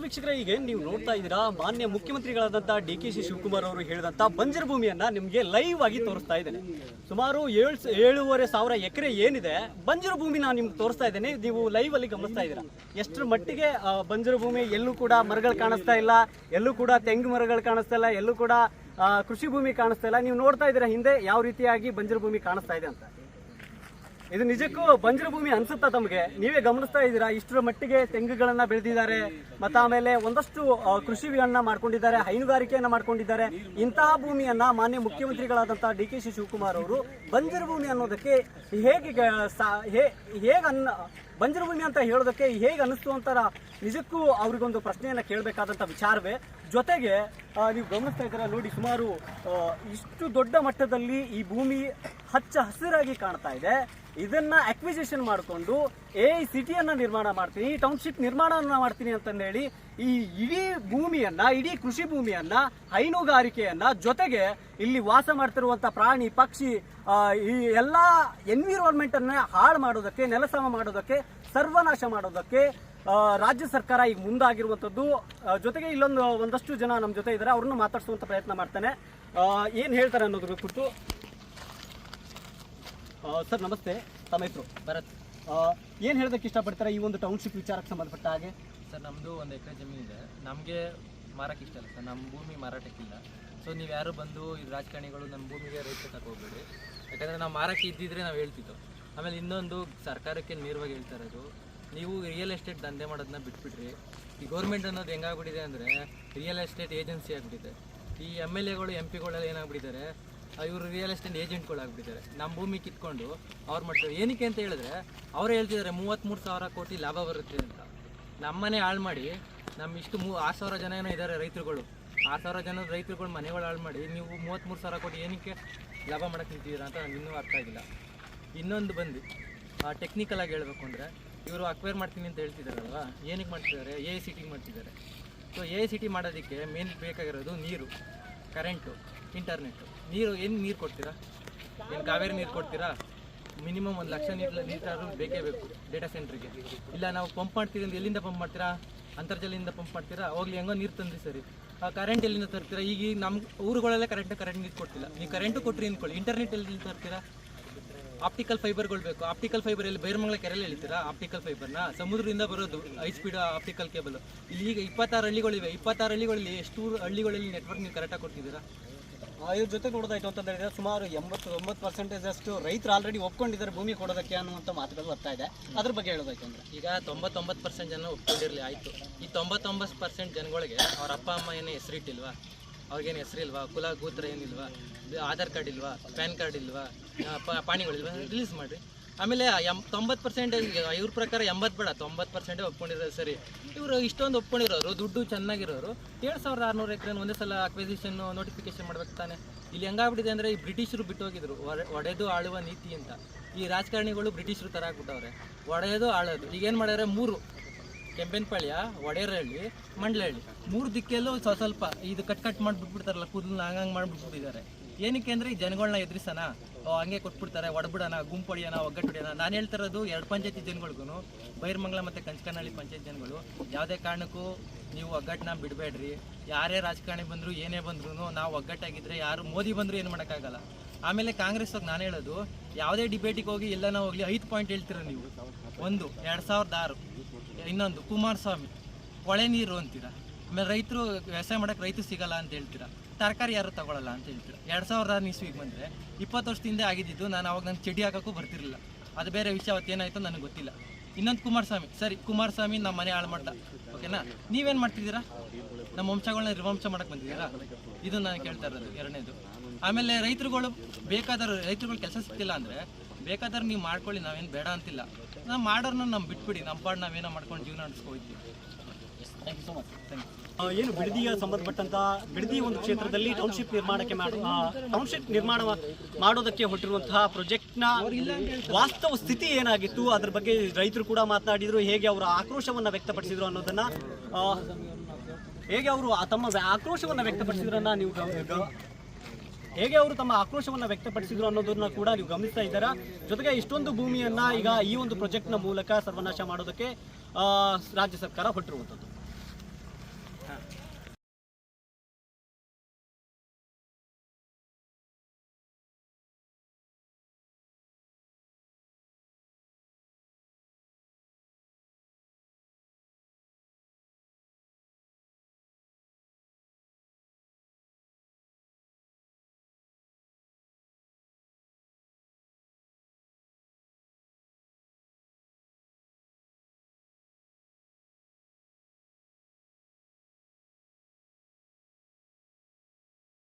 ವೀಕ್ಷಕರೇ, ಈಗ ನೀವು ನೋಡ್ತಾ ಇದ್ದೀರಾ ಮಾನ್ಯ ಮುಖ್ಯಮಂತ್ರಿಗಳಾದಂಥ DK ಶಿವಕುಮಾರ್ ಅವರು ಹೇಳಿದಂಥ ಬಂಜರು ಭೂಮಿಯನ್ನ ನಿಮಗೆ ಲೈವ್ ಆಗಿ ತೋರಿಸ್ತಾ ಇದ್ದೇನೆ. ಸುಮಾರು 7,500 ಎಕರೆ ಏನಿದೆ ಬಂಜರು ಭೂಮಿ ನಾನು ನಿಮ್ಗೆ ತೋರಿಸ್ತಾ ಇದ್ದೇನೆ. ನೀವು ಲೈವ್ ಅಲ್ಲಿ ಗಮನಿಸ್ತಾ ಇದ್ದೀರಾ ಎಷ್ಟರ ಮಟ್ಟಿಗೆ ಬಂಜರು ಭೂಮಿ. ಎಲ್ಲೂ ಕೂಡ ಮರಗಳು ಕಾಣಿಸ್ತಾ ಇಲ್ಲ, ಎಲ್ಲೂ ಕೂಡ ತೆಂಗು ಮರಗಳು ಕಾಣಿಸ್ತಾ ಇಲ್ಲ, ಎಲ್ಲೂ ಕೂಡ ಕೃಷಿ ಭೂಮಿ ಕಾಣಿಸ್ತಾ ಇಲ್ಲ. ನೀವು ನೋಡ್ತಾ ಇದ್ದೀರಾ ಹಿಂದೆ ಯಾವ ರೀತಿಯಾಗಿ ಬಂಜರು ಭೂಮಿ ಕಾಣಿಸ್ತಾ ಇದೆ ಅಂತ. ಇದು ನಿಜಕ್ಕೂ ಬಂಜರು ಭೂಮಿ ಅನ್ಸುತ್ತಾ ತಮಗೆ? ನೀವೇ ಗಮನಿಸ್ತಾ ಇದ್ದೀರಾ ಇಷ್ಟರ ಮಟ್ಟಿಗೆ ತೆಂಗುಗಳನ್ನ ಬೆಳೆದಿದ್ದಾರೆ, ಮತ್ತೆ ಆಮೇಲೆ ಒಂದಷ್ಟು ಕೃಷಿಯನ್ನ ಮಾಡ್ಕೊಂಡಿದ್ದಾರೆ, ಹೈನುಗಾರಿಕೆಯನ್ನ ಮಾಡ್ಕೊಂಡಿದ್ದಾರೆ. ಇಂತಹ ಭೂಮಿಯನ್ನ ಮಾನ್ಯ ಮುಖ್ಯಮಂತ್ರಿಗಳಾದಂಥ DK ಶಿವಕುಮಾರ್ ಅವರು ಬಂಜರು ಭೂಮಿ ಅನ್ನೋದಕ್ಕೆ ಬಂಜರು ಭೂಮಿ ಅಂತ ಹೇಳೋದಕ್ಕೆ ಹೇಗೆ ಅನ್ನಿಸ್ತು ಅಂತಾರ ನಿಜಕ್ಕೂ ಅವ್ರಿಗೊಂದು ಪ್ರಶ್ನೆಯನ್ನ ಕೇಳಬೇಕಾದಂಥ ವಿಚಾರವೇ. ಜೊತೆಗೆ ನೀವು ಗಮನಿಸ್ತಾ ಇದ್ದೀರಾ ನೋಡಿ, ಸುಮಾರು ಇಷ್ಟು ದೊಡ್ಡ ಮಟ್ಟದಲ್ಲಿ ಈ ಭೂಮಿ ಹಚ್ಚ ಹಸಿರಾಗಿ ಕಾಣ್ತಾ ಇದೆ. ಇದನ್ನ ಅಕ್ವಿಸಿಷನ್ ಮಾಡಿಕೊಂಡು ಸಿಟಿಯನ್ನ ನಿರ್ಮಾಣ ಮಾಡ್ತೀನಿ, ಟೌನ್ಶಿಪ್ ನಿರ್ಮಾಣ ಮಾಡ್ತೀನಿ ಅಂತಂದೇಳಿ ಈ ಇಡೀ ಭೂಮಿಯನ್ನ, ಇಡೀ ಕೃಷಿ ಭೂಮಿಯನ್ನ, ಹೈನುಗಾರಿಕೆಯನ್ನ, ಜೊತೆಗೆ ಇಲ್ಲಿ ವಾಸ ಮಾಡ್ತಿರುವಂತ ಪ್ರಾಣಿ ಪಕ್ಷಿ ಈ ಎಲ್ಲ ಎನ್ವಿರಾನ್ಮೆಂಟ್ ಅನ್ನ ಹಾಳು ಮಾಡೋದಕ್ಕೆ, ನೆಲಸಮ ಮಾಡೋದಕ್ಕೆ, ಸರ್ವನಾಶ ಮಾಡೋದಕ್ಕೆ ರಾಜ್ಯ ಸರ್ಕಾರ ಈಗ ಮುಂದಾಗಿರುವಂಥದ್ದು. ಜೊತೆಗೆ ಒಂದಷ್ಟು ಜನ ನಮ್ಮ ಜೊತೆ ಇದ್ದಾರೆ, ಅವ್ರನ್ನ ಮಾತಾಡಿಸುವಂತ ಪ್ರಯತ್ನ ಮಾಡ್ತಾನೆ. ಏನ್ ಹೇಳ್ತಾರೆ ಅನ್ನೋದ್ರ ಕುರಿತು. ಸರ್ ನಮಸ್ತೆ, ತಮ್ಮ ಹೆಸರು? ಭರತ್. ಏನು ಹೇಳೋದಕ್ಕೆ ಇಷ್ಟಪಡ್ತಾರೆ ಈ ಒಂದು ಟೌನ್ಶಿಪ್ ವಿಚಾರಕ್ಕೆ ಸಂಬಂಧಪಟ್ಟ ಹಾಗೆ? ಸರ್, ನಮ್ಮದು 1 ಎಕರೆ ಜಮೀನಿದೆ, ನಮಗೆ ಮಾರಕ್ಕೆ ಇಷ್ಟ ಇಲ್ಲ ಸರ್, ನಮ್ಮ ಭೂಮಿ ಮಾರಾಟಕ್ಕಿಲ್ಲ. ಸೊ ನೀವು ಯಾರು ಬಂದು ಈ ರಾಜಕಾರಣಿಗಳು ನಮ್ಮ ಭೂಮಿಗೆ ರೈತ ತಗೋಬೇಡಿ, ಯಾಕಂದರೆ ನಾವು ಮಾರಕ್ಕೆ ಇದ್ದಿದ್ರೆ ನಾವು ಹೇಳ್ತಿದ್ದೋ. ಆಮೇಲೆ ಇನ್ನೊಂದು ಸರ್ಕಾರಕ್ಕೆ ನೇರವಾಗಿ ಹೇಳ್ತಾ ಇರೋದು, ನೀವು ರಿಯಲ್ ಎಸ್ಟೇಟ್ ದಂಧೆ ಮಾಡೋದನ್ನ ಬಿಟ್ಬಿಟ್ರಿ. ಈ ಗೌರ್ಮೆಂಟ್ ಅನ್ನೋದು ಹೆಂಗಾಗ್ಬಿಟ್ಟಿದೆ ಅಂದರೆ ರಿಯಲ್ ಎಸ್ಟೇಟ್ ಏಜೆನ್ಸಿ ಆಗಿಬಿಟ್ಟಿದೆ. ಈ MLAಗಳು MP ಗಳೆಲ್ಲ ಏನಾಗ್ಬಿಟ್ಟಿದ್ದಾರೆ, ಇವರು ರಿಯಲ್ ಎಸ್ಟೇಟ್ ಏಜೆಂಟ್ಗಳಾಗ್ಬಿಟ್ಟಿದ್ದಾರೆ. ನಮ್ಮ ಭೂಮಿ ಕಿತ್ಕೊಂಡು ಅವ್ರು ಮಾಡ್ತಾರೆ. ಏನಕ್ಕೆ ಅಂತ ಹೇಳಿದ್ರೆ ಅವರೇ ಹೇಳ್ತಿದ್ದಾರೆ 33,000 ಕೋಟಿ ಲಾಭ ಬರುತ್ತೆ ಅಂತ. ನಮ್ಮನೆ ಹಾಳು ಮಾಡಿ ನಮ್ಮ ಇಷ್ಟು 6,000 ಜನ ಏನೋ ಇದ್ದಾರೆ ರೈತರುಗಳು, 6,000 ಜನ ರೈತರುಗಳು ಮನೆಗಳು ಹಾಳು ಮಾಡಿ ನೀವು 33,000 ಕೋಟಿ ಏನಕ್ಕೆ ಲಾಭ ಮಾಡೋಕ್ಕೆ ನಿಂತಿದ್ದೀರಾ ಅಂತ ನನಗೆ ಇನ್ನೂ ಅರ್ಥ ಆಗಿಲ್ಲ. ಇನ್ನೊಂದು ಬಂದು ಟೆಕ್ನಿಕಲ್ ಆಗಿ ಹೇಳಬೇಕು ಅಂದರೆ, ಇವರು ಅಕ್ವೈರ್ ಮಾಡ್ತೀನಿ ಅಂತ ಹೇಳ್ತಿದ್ದಾರಲ್ವ, ಏನಕ್ಕೆ ಮಾಡ್ತಿದ್ದಾರೆ? AICT ಮಾಡ್ತಿದ್ದಾರೆ. ಸೊ AICT ಮಾಡೋದಕ್ಕೆ ಮೇನ್ ಬೇಕಾಗಿರೋದು ನೀರು, ಕರೆಂಟು, ಇಂಟರ್ನೆಟ್ಟು. ನೀರು ಕೊಡ್ತೀರಾ? ಏನು ಕಾವೇರಿ ನೀರು ಕೊಡ್ತೀರಾ? ಮಿನಿಮಮ್ 1 ಲಕ್ಷ ನೀರು ಬೇಕೇ ಬೇಕು ಡೇಟಾ ಸೆಂಟ್ರಿಗೆ. ಇಲ್ಲ ನಾವು ಪಂಪ್ ಮಾಡ್ತೀವಿ ಅಂದ್ರೆ ಎಲ್ಲಿಂದ ಪಂಪ್ ಮಾಡ್ತೀರಾ? ಅಂತರ್ಜಲದಿಂದ ಪಂಪ್ ಮಾಡ್ತೀರಾ? ಹೋಗ್ಲಿ ಹೆಂಗೋ ನೀರು ತಂದ್ರಿ ಸರಿ. ಆ ಕರೆಂಟ್ ಎಲ್ಲಿಂದ ತರ್ತೀರಾ? ಈಗ ನಮ್ಮ ಊರುಗಳಲ್ಲೇ ಕರೆಂಟ್ ನೀರು ಕೊಡ್ತಿಲ್ಲ. ನೀವು ಕರೆಂಟು ಕೊಟ್ಟರೆ ಅಂದ್ಕೊಳ್ಳಿ, ಇಂಟರ್ನೆಟ್ ಎಲ್ಲಿ ತರ್ತೀರಾ? ಆಪ್ಟಿಕಲ್ ಫೈಬರ್ಗಳು ಬೇಕು. ಆಪ್ಟಿಕಲ್ ಫೈಬರ್ ಎಲ್ಲಿ? ಬೈರಮಂಗಲ ಕೆರೆಯಲ್ಲಿ ಹೇಳ್ತೀರಾ ಆಪ್ಟಿಕಲ್ ಫೈಬರ್ನ? ಸಮುದ್ರದಿಂದ ಬರೋದು ಹೈ ಸ್ಪೀಡ್ ಆಪ್ಟಿಕಲ್ ಕೇಬಲ್. ಇಲ್ಲಿ ಈಗ 26 ಹಳ್ಳಿಗಳಿವೆ. 26 ಹಳ್ಳಿಗಳಲ್ಲಿ ಎಷ್ಟು ಹಳ್ಳಿಗಳಲ್ಲಿ ನೆಟ್ವರ್ಕ್ ನೀವು ಕರೆಕ್ಟಾಗಿ ಕೊಡ್ತಿದ್ದೀರಾ? ಇವ್ರ ಜೊತೆ ನೋಡೋದಾಯ್ತು ಅಂತಂದ್ರೆ ಸುಮಾರು 89% ಅಷ್ಟು ರೈತರು ಆಲ್ರೆಡಿ ಒಪ್ಕೊಂಡಿದ್ದಾರೆ ಭೂಮಿ ಕೊಡೋದಕ್ಕೆ ಅನ್ನುವಂಥ ಮಾತುಗಳು ಬರ್ತಾ ಇದೆ. ಅದ್ರ ಬಗ್ಗೆ ಹೇಳೋದಾಯ್ತು ಅಂದರೆ, ಈಗ 99% ಜನ ಒಪ್ಕೊಂಡಿರಲಿ, ಆಯಿತು. ಈ 99% ಜನಗಳಿಗೆ ಅವ್ರ ಅಪ್ಪ ಅಮ್ಮ ಏನೋ ಹೆಸರಿಟ್ಟಿಲ್ವಾ? ಅವ್ರಿಗೇನು ಹೆಸರಿಲ್ವಾ? ಕುಲ ಗೋತ್ರ ಏನಿಲ್ವಾ? ಆಧಾರ್ ಕಾರ್ಡ್ ಇಲ್ವಾ? ಪ್ಯಾನ್ ಕಾರ್ಡ್ ಇಲ್ವಾ? ಪಾಣಿಗಳಿಲ್ವಾ? ರಿಲೀಸ್ ಮಾಡಿರಿ. ಆಮೇಲೆ 90% ಇವ್ರ ಪ್ರಕಾರ 80 ಬೇಡ, 90% ಒಪ್ಕೊಂಡಿರೋದು ಸರಿ. ಇವರು ಇಷ್ಟೊಂದು ಒಪ್ಕೊಂಡಿರೋರು, ದುಡ್ಡು ಚೆನ್ನಾಗಿರೋರು 7,600 ಎಕರೆ ಒಂದೇ ಸಲ ಅಕ್ವಿಸಿಷನ್ ನೋಟಿಫಿಕೇಶನ್ ಮಾಡ್ಬೇಕು ತಾನೆ. ಇಲ್ಲಿ ಹೆಂಗಾಗ್ಬಿಟ್ಟಿದೆ ಅಂದರೆ, ಈ ಬ್ರಿಟಿಷರು ಬಿಟ್ಟು ಹೋಗಿದ್ರು ಒಡೆದು ಆಳುವ ನೀತಿ ಅಂತ. ಈ ರಾಜಕಾರಣಿಗಳು ಬ್ರಿಟಿಷರು ಥರ ಆಗ್ಬಿಟ್ಟವ್ರೆ, ಒಡೆಯೋದು ಆಳೋದು. ಈಗೇನು ಮಾಡ್ಯಾರೆ, 3 ಕೆಂಪೇನಪಾಳ್ಯ, ಒಡೆಯರಹಳ್ಳಿ, ಮಂಡ್ಲಹಳ್ಳಿ, 3 ದಿಕ್ಕೆಲ್ಲೂ ಸ್ವಲ್ಪ ಇದು ಕಟ್ ಮಾಡಿಬಿಟ್ಬಿಡ್ತಾರಲ್ಲ, ಕೂದಲು ಹಂಗಂಗೆ ಮಾಡಿಬಿಟ್ಬಿಟ್ಟಿದ್ದಾರೆ. ಏನಕ್ಕೆ ಅಂದರೆ ಈ ಜನಗಳನ್ನ ಎದುರಿಸೋಣ, ಹಂಗೆ ಕೊಟ್ಬಿಡ್ತಾರೆ, ಒಡಬಿಡೋಣ, ಗುಂಪು ಹೊಡಿಯೋಣ, ಒಗ್ಗಟ್ಟು ಹೊಡಿಯೋಣ. ನಾನು ಹೇಳ್ತಿರೋದು 2 ಪಂಚಾಯತಿ ಜನಗಳಿಗೂ, ಬೈರಮಂಗಲ ಮತ್ತು ಕಂಚಕನಹಳ್ಳಿ ಪಂಚಾಯತ್ ಜನಗಳು ಯಾವುದೇ ಕಾರಣಕ್ಕೂ ನೀವು ಒಗ್ಗಟ್ಟನ್ನ ಬಿಡಬೇಡ್ರಿ. ಯಾರೇ ರಾಜಕಾರಣಿ ಬಂದರೂ ಏನೇ ಬಂದ್ರೂ ನಾವು ಒಗ್ಗಟ್ಟಾಗಿದ್ದರೆ ಯಾರು ಮೋದಿ ಬಂದರೂ ಏನು ಮಾಡೋಕ್ಕಾಗಲ್ಲ. ಆಮೇಲೆ ಕಾಂಗ್ರೆಸ್ಸಾಗ ನಾನು ಹೇಳೋದು, ಯಾವುದೇ ಡಿಬೇಟಿಗೆ ಹೋಗಿ ಎಲ್ಲನ ಹೋಗಲಿ 5 ಪಾಯಿಂಟ್ ಹೇಳ್ತೀರ ನೀವು. 1 2006, ಇನ್ನೊಂದು ಕುಮಾರಸ್ವಾಮಿ ಕೊಳೆ ನೀರು ಅಂತೀರಾ. ಆಮೇಲೆ ರೈತರು ವ್ಯವಸಾಯ ಮಾಡೋಕ್ಕೆ ರೈತರು ಸಿಗಲ್ಲ ಅಂತ ಹೇಳ್ತೀರಾ. ತರಕಾರಿ ಯಾರು ತಗೊಳ್ಳಲ್ಲ ಅಂತ ಹೇಳ್ತೀರಾ. 2006 ಇಸ್ವಿಗೆ ಬಂದರೆ 20 ವರ್ಷದಿಂದ ಆಗಿದ್ದು. ನಾನು ಅವಾಗ ನನ್ನ ಚಡಿ ಹಾಕೋಕ್ಕೂ ಬರ್ತಿರಲಿಲ್ಲ. ಅದು ಬೇರೆ ವಿಷಯ, ಅವತ್ತೇನಾಯಿತು ನನಗೆ ಗೊತ್ತಿಲ್ಲ. ಇನ್ನೊಂದು ಕುಮಾರಸ್ವಾಮಿ, ಸರಿ ಕುಮಾರಸ್ವಾಮಿ ನಮ್ಮ ಮನೆ ಹಾಳು ಮಾಡ್ದ, ಓಕೆನಾ? ನೀವೇನು ಮಾಡ್ತಿದ್ದೀರಾ? ನಮ್ಮ ವಂಶಗಳನ್ನ ನಿರ್ವಂಶ ಮಾಡೋಕ್ಕೆ ಬಂದಿದ್ದೀರಾ? ಇದು ನಾನು ಕೇಳ್ತಾ ಇರೋದು. 2ನೇದು. ಆಮೇಲೆ ರೈತರುಗಳು ರೈತರುಗಳು ಕೆಲಸ ಸಿಗ್ತಿಲ್ಲ ಅಂದರೆ ಬೇಕಾದ್ರೆ ನೀವು ಮಾಡ್ಕೊಳ್ಳಿ, ನಾವೇನು ಬೇಡ ಅಂತಿಲ್ಲ. ನಾವು ಮಾಡೋರ್ನ ನಮ್ಮ ಬಿಟ್ಬಿಡಿ, ನಮ್ಮ ಪಾಡು ನಾವೇನೋ ಮಾಡ್ಕೊಂಡು ಜೀವನ ನಡೆಸ್ಕೊಳ್ತೀವಿ. Thank you so much. Thank you. ಏನು ಬಿಡದಿಗೆ ಸಂಬಂಧಪಟ್ಟಂತ ಬಿಡದಿ ಒಂದು ಕ್ಷೇತ್ರದಲ್ಲಿ ಟೌನ್ಶಿಪ್ ನಿರ್ಮಾಣ ಮಾಡೋದಕ್ಕೆ ಹೊರಟಿರುವಂತಹ ಪ್ರಾಜೆಕ್ಟ್ನ ವಾಸ್ತವ ಸ್ಥಿತಿ ಏನಾಗಿತ್ತು, ಅದ್ರ ಬಗ್ಗೆ ರೈತರು ಕೂಡ ಮಾತನಾಡಿದ್ರು. ಹೇಗೆ ಅವರು ಆಕ್ರೋಶವನ್ನು ವ್ಯಕ್ತಪಡಿಸಿದ್ರು ಅನ್ನೋದನ್ನ, ಹೇಗೆ ಅವರು ತಮ್ಮ ಆಕ್ರೋಶವನ್ನು ವ್ಯಕ್ತಪಡಿಸಿದ್ರನ್ನ ನೀವು ಹೇಗೆ ಅವರು ತಮ್ಮ ಆಕ್ರೋಶವನ್ನು ವ್ಯಕ್ತಪಡಿಸಿದ್ರು ಅನ್ನೋದನ್ನ ಕೂಡ ನೀವು ಗಮನಿಸ್ತಾ ಇದ್ದೀರಾ. ಜೊತೆಗೆ ಇಷ್ಟೊಂದು ಭೂಮಿಯನ್ನ ಈಗ ಈ ಒಂದು ಪ್ರಾಜೆಕ್ಟ್ನ ಮೂಲಕ ಸರ್ವನಾಶ ಮಾಡೋದಕ್ಕೆ ರಾಜ್ಯ ಸರ್ಕಾರ ಹೊರಟಿರುವಂಥದ್ದು.